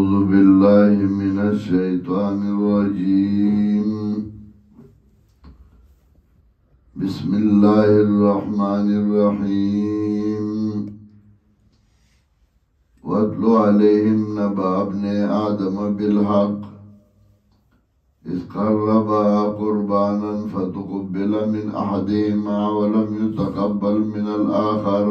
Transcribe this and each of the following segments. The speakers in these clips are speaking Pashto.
أعوذ بالله من الشيطان الرجيم. بسم الله الرحمن الرحيم. واتل عليهم نبأ ابن آدم بالحق إذ قربا قربانا فتقبل من أحدهما ولم يتقبل من الآخر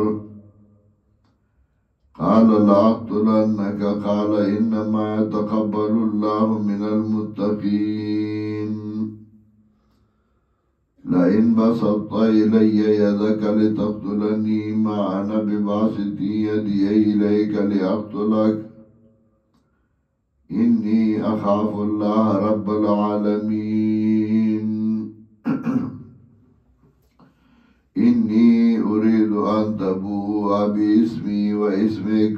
قال لأقتلنك قال إنما يتقبل الله من المتقين. لئن بسطت إلي يدك لتقتلني ما أنا بباسط يدي إليك لأقتلك إني أخاف الله رب العالمين. إني أريد أن تبوء باسمي واسمك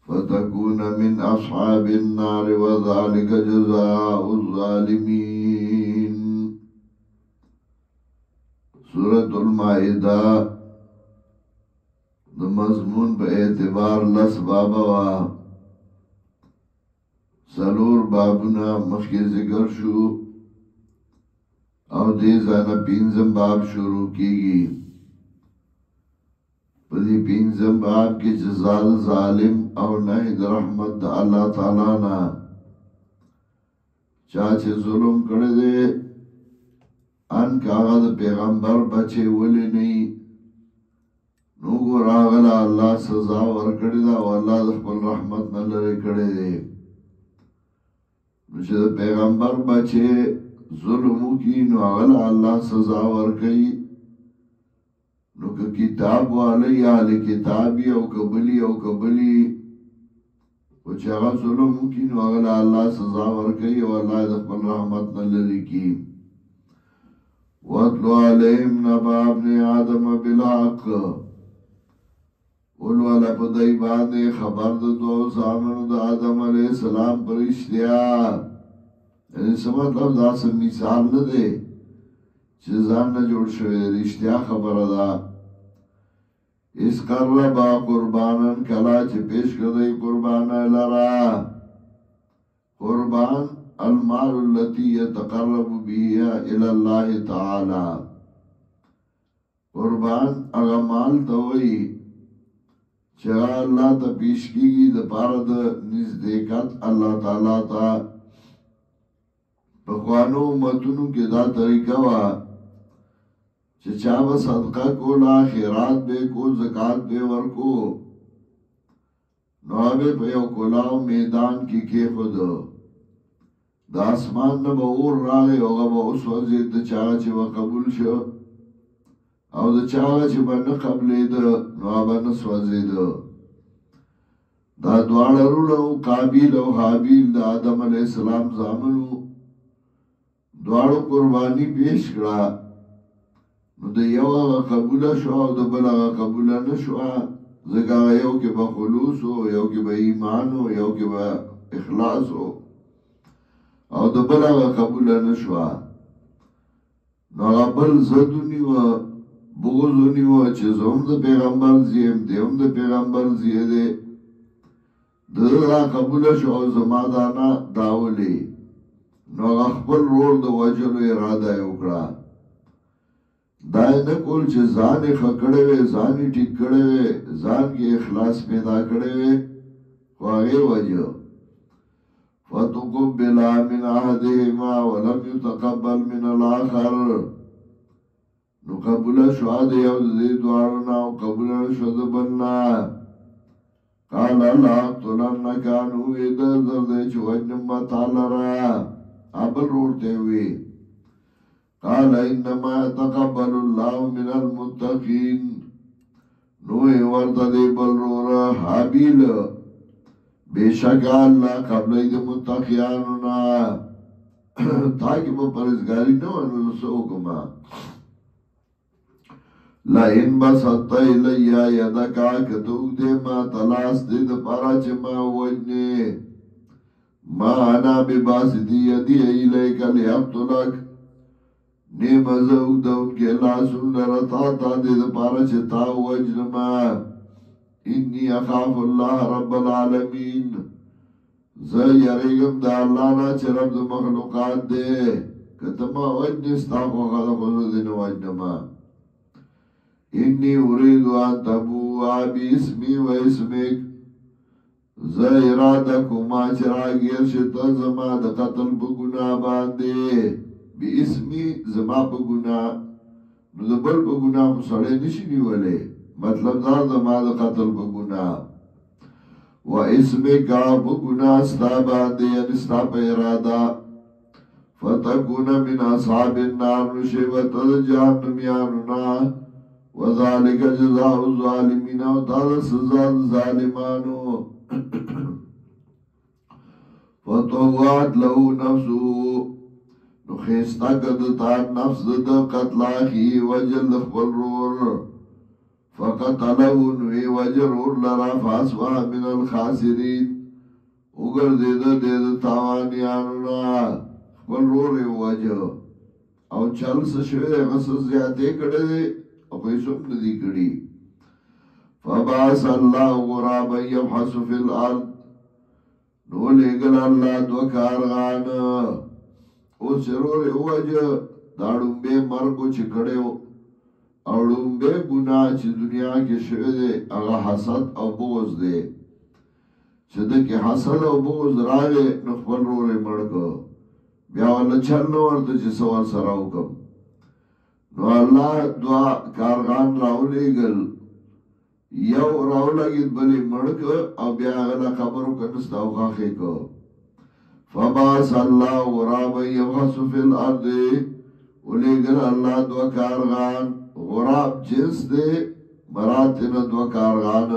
فتكون من أصحاب النار وذلك جزاء الظالمين. سورة المائدة د مضمون په اعتبار لس بابا وا سلور بابونه مخکې ذکر شو او دې ځانه پنځم باب شروع کیږي. په دې پنځم باب کې جزاء ظالم او نهي د رحمت د الله تعالی نه چا چې ظلم کړی دی ان کاغه د پیغمبر بچي ولې نه نو ګراغله الله سزا ورکړي دا او الله د خپل رحمت نه لري کړی دی. نو چې د پیغمبر بچي ظلمو کی نو اغلا اللہ سزا ورکی نو که کتاب والی آلی کتابی او کبلی و چه اغا ظلمو کی نو اغلا اللہ سزا ورکی و اللہ دخبر رحمت نلری کی. وَاتْلُ عَلَيْهِمْ نَبَأَ ابْنِ آدَمَ بِالْحَقِّ اولوالا پا دائی باندے خبر دو زامن دا آدم علیہ السلام پر اشتیا یعنی سمطلب دا سم مثال نده چه زان نجوڑ شوئے رشتیا خبر دا. اس قربا قربانن کلا چه پیش کردئی قربان لرا قربان المال اللتی یتقرب بیا الاللہ تعالی. قربان اغمال دوئی چه اللہ تا پیش کی گی دا پارد نزدیکت اللہ تعالی تا. پخوانو امتونو کې دا طریقه وا چې چا به صدقه کولا خیرات به کو زکات به ورکو نو به په یو کولاو میدان کې خود د اسمان نه به اور راغی او هغه به اوس وزید د چا چې و قبول شو او د چا چې باندې قبلید نو هغه نه سوځید. دا دواړه ورو قابیل او حابیل د آدم علیه السلام زامنو دوارو قربانی پیش کرا نو دا یو آغا قبول شو او دا بل آغا قبول نشو زکا یو که با خلوص ہو یو که با ایمان ہو یو که با اخلاص ہو او دا بل آغا قبول نشو نو آغا بل زدونی و بغضونی و چیز هم دا پیغمبر زیم دی هم دا پیغمبر زیه دی دا قبول شو او زمادانا داولی نو خپل رول د وجلو اراده وکړه. دا نه کول چې ځان یې خکړې وې ځان یې ټیک کړې وې ځان کې اخلاص پیدا کړې وې خو هغې وجه فتقبل من احدهما ولم يتقبل من الاخر نو قبوله شو د یو د دې دواړو نه او قبوله شو د بل نه. قال لأقتلنک نو یې در دی چې وجنم به تا لره ابل روڑتے ہوئے. قال انما يتقبل الله من المتقين نوے ورطا دے بل رورا حابیل بے شکا اللہ قبل اید متقیانونا تاکہ وہ پرزگاری نو انسو کما. لئن بسطت الیا یدکا کتوک دے ما تلاس دے دا پارا چے ما وجنے ما انا بباسطی یدی ایلیک لیقتلک نیم ازوک دا ان کے لاسون لرطا تا دے دا پارا چتا وجنما انی اخاف اللہ رب العالمین زه یریږم د الله نه چې رب د مخلوقات دی که ته ما وجنې ستا خوښه ده خو زه دې نه وجنمه انی اريد ان تبوء باسمي و اسمک زه اراده کومه چې راګیر شې ته زما د قتل په ګناه باندې باسمي زما په ګناه نو د بل په ګناه خو سړی نشي نیولی مطلب دا زما د قتل په ګناه و اسمک په ګناه ستا باندې یعنې ستا په اراده فتکون من اصحاب النار نشي به ته د جهنمیانو نه وذالک جزاء الظالمین او دا د سزا د ظالمانو فطوعت له نفسه نو خیستا کد تا نفس د قتل اخی وجل خپل رور فقتله نوی وجر اور لرا فاسوا من الخاسرین اگر دید تاوانیانو نا خپل رور وجه او چل سشوی غصص زیادے کڑے دے او کوئی سم ندی کڑی فباس اللہ غرابا یبحث فی الارض نو لگل اللہ دو کارغان او سرور وجه داڑون بے مرگو چکڑے او ډومبه ګناه چې دنیا کې شوی دی هغه حسد او بغض دی چې د کې حسد او بغض راغی نو خپل ورور یې مړ کړ بیا ول چل نو ورته چې سوال سره وکم نو الله دعا کارغان راولېګل یو راولګید بلې مړ کړ او بیا هغه خبرو کنستا او خاخې کړ فباس الله غرابا يبحث في الارض ولېګل الله دعا کارغان غراب جنس دے مراتن دو کارغان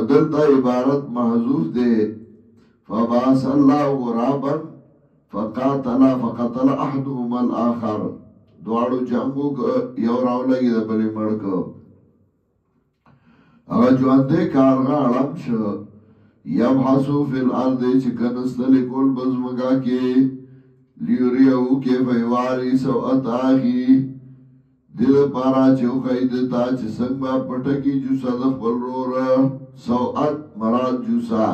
دلتا عبارت محضوف دے فباس اللہ غرابا فقتل احدهما الاخر دوارو جنگو یو راو لگی دا بلی مڑکو اگا جوانده کارغا علم شو یبحثو فی الارد چکنستلی کل بزمگا کے لیوریو کے فیواری سو اتاخی دل پارا چو خیدتا چه سنگ با پتکی جوسا دخبل رو را سوعت مراد جوسا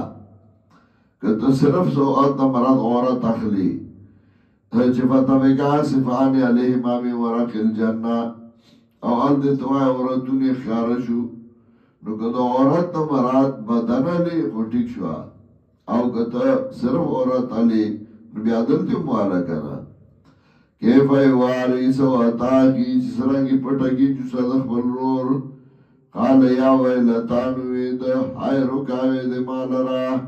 کتا صرف سوعت مراد عورت اخلی چه فتوکا صفانی علیه مامی ورق الجنہ او ال دیتوائی عورتونی خیارشو نو کتا عورت مراد بدن علی خوٹک شوا او کتا صرف عورت علی نو بیادل تیو موالا کنا کیف ایواری سواتاکی چسرنگی پتکی جو صدق بلرور قال یا ویلتانوی ده حای رکاوی ده مالرا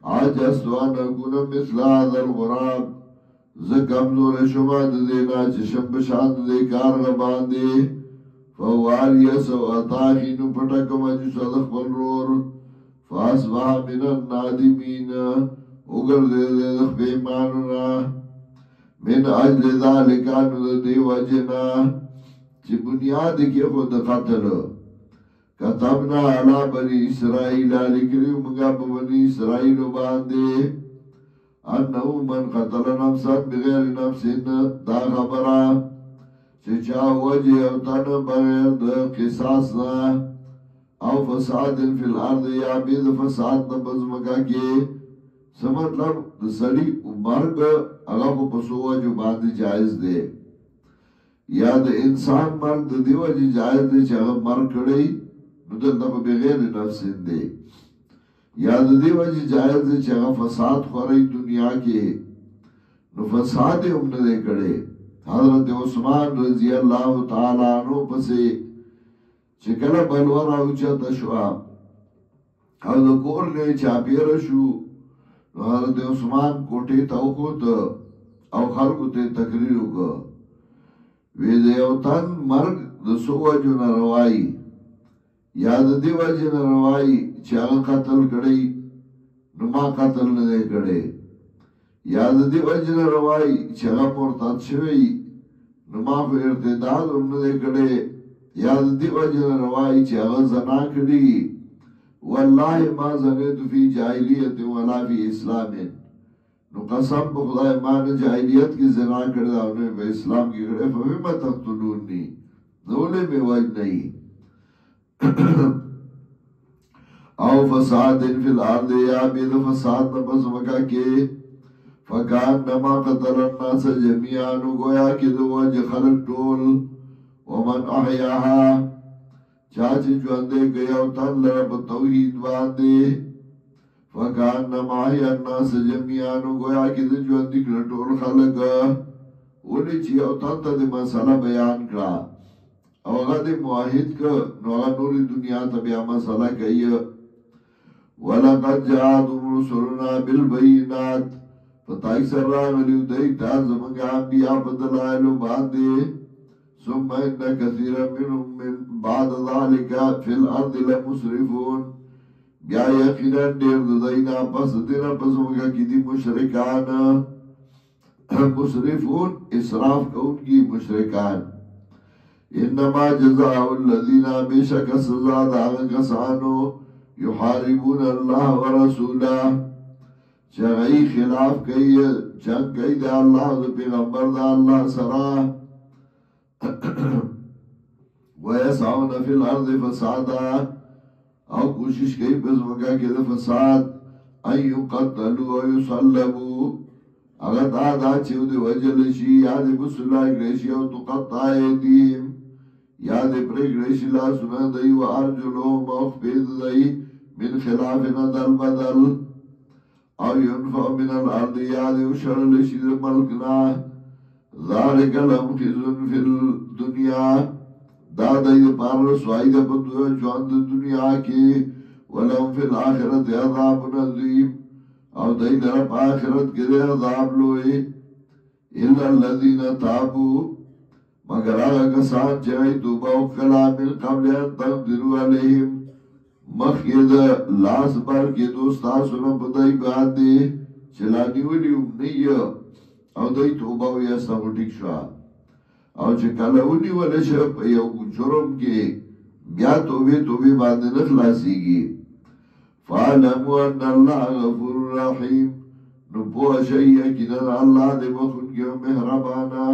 آجستوان اکونا مثل هذا الغراب زکمزور شما ده دینا چشم بشاند ده کارغ بانده فواری سواتاکی نو پتکم جو صدق بلرور فاسبح من النادمین اگر ده ده بیمانونا من اجل ذالکانو دی وجنا چی بنیاد کی خود قتل کتبنا علا بنی اسرائیل لکریو منگا بنی اسرائیل باندے انہو من قتل نفسا بغیر نفس دا خبرا چی چا وجه او تن بغیر دا قصاصنا او فساد فی الارض یا بید فساد نبزمگا کے سمطلب د سړی مرګ هغه په سووا جو باندې جایز دی یا د انسان مرګ د دیو چې جایز دی چې هغه مرګ کړی نو دلته بغیر نفس دی یا د دیو چې جایز دی چې هغه فساد خوري دنیا کې نو فساد هم نه کړي حضرت عثمان رضی الله تعالی عنہ پسې چې کله بلور او چته شو او د کور نه چاپیر شو نو حضرت عثمان کوٹی تاو خود او خلقو تے تقریر ہوگا ویدے او تن مرگ دسو وجو نروائی یاد دی وجو نروائی چاگا قتل کڑی نو ما قتل ندے کڑی یاد دی وجو نروائی چاگا مرتاد شوئی نو ما خو ارتداد ندے کڑی یاد دی وجو نروائی چاگا زنا کڑی والله ما زنیت فی جاہلیت ولا فی اسلام نو قسم بخدای ما نے جاہلیت کی زنا کرده انہیں بے اسلام کی کرده فبما تقتلونی نولے میں وجہ نہیں او فساد فی الارض یا بید فساد نفس مکا کے فکان نما قتل الناس جميعا گویا کی دو وجه خلق طول ومن احیاها چاچی جواندے گیا تن لرب توحید باندے فکان نما احیا الناس جميعا گویا کی دو جواندی کر طول خلق اولی چی او تن تا دی مسئلہ بیان کرا او اگا دی معاہد کا نو اگا نوری دنیا تا بیا مسئلہ کئی وَلَقَدْ جَاءَتْهُمْ رُسُلُنَا بِالْبَيِّنَاتِ فتائی سر راغلیو دیتا زمانگا انبیاء بدلائلو باندے ثم ان كثيرا منهم من بعد ذلك في الارض لمسرفون بیا یقینا دیر دزینا پس دینا پس مگا کی دی مشرکان مسرفون اسراف کون کی مشرکان انما جزاء الذين بشك سزا داغ کسانو یحاربون اللہ ورسولہ چغی خلاف کئی جنگ کئی دا اللہ دا پیغمبر دا اللہ سرا ویسعون فی الارض فسادا او کوشش کئی پس مکا کی دا فساد ان یقتلو و یصلبو اگر دا چیو دی وجلشی یا دی بسلائی گریشی او تقطع ایدیم یا دی پری گریشی لا سنن دی و ارجلو مخفید دی من خلاف ندل بدل او ينفع من الارض یادی و شرلشی دی ملکنا ذالک لهم خزن فی الدنیا دا دی پار رسوائی دا بدو جوان دی دنیا کی ولهم فی الاخرت عذاب عظیم او دی درب آخرت کے دی عذاب لوئی الا الذین تابو مگر آگا کسان چاہی توبہ و کلا من قبل ان تقدروا علیہم مخید لاس بر کے دوستا سنا پدائی باندے چلانی ولی امنی او دای توبه و یا سموٹک شوا او چه کلونی ولی شب یو جرم کے بیا توبه باندے نخلاسی گی فعلمو ان اللہ غفور رحیم نپو شئی اکنن اللہ دے بخون کے مہربانا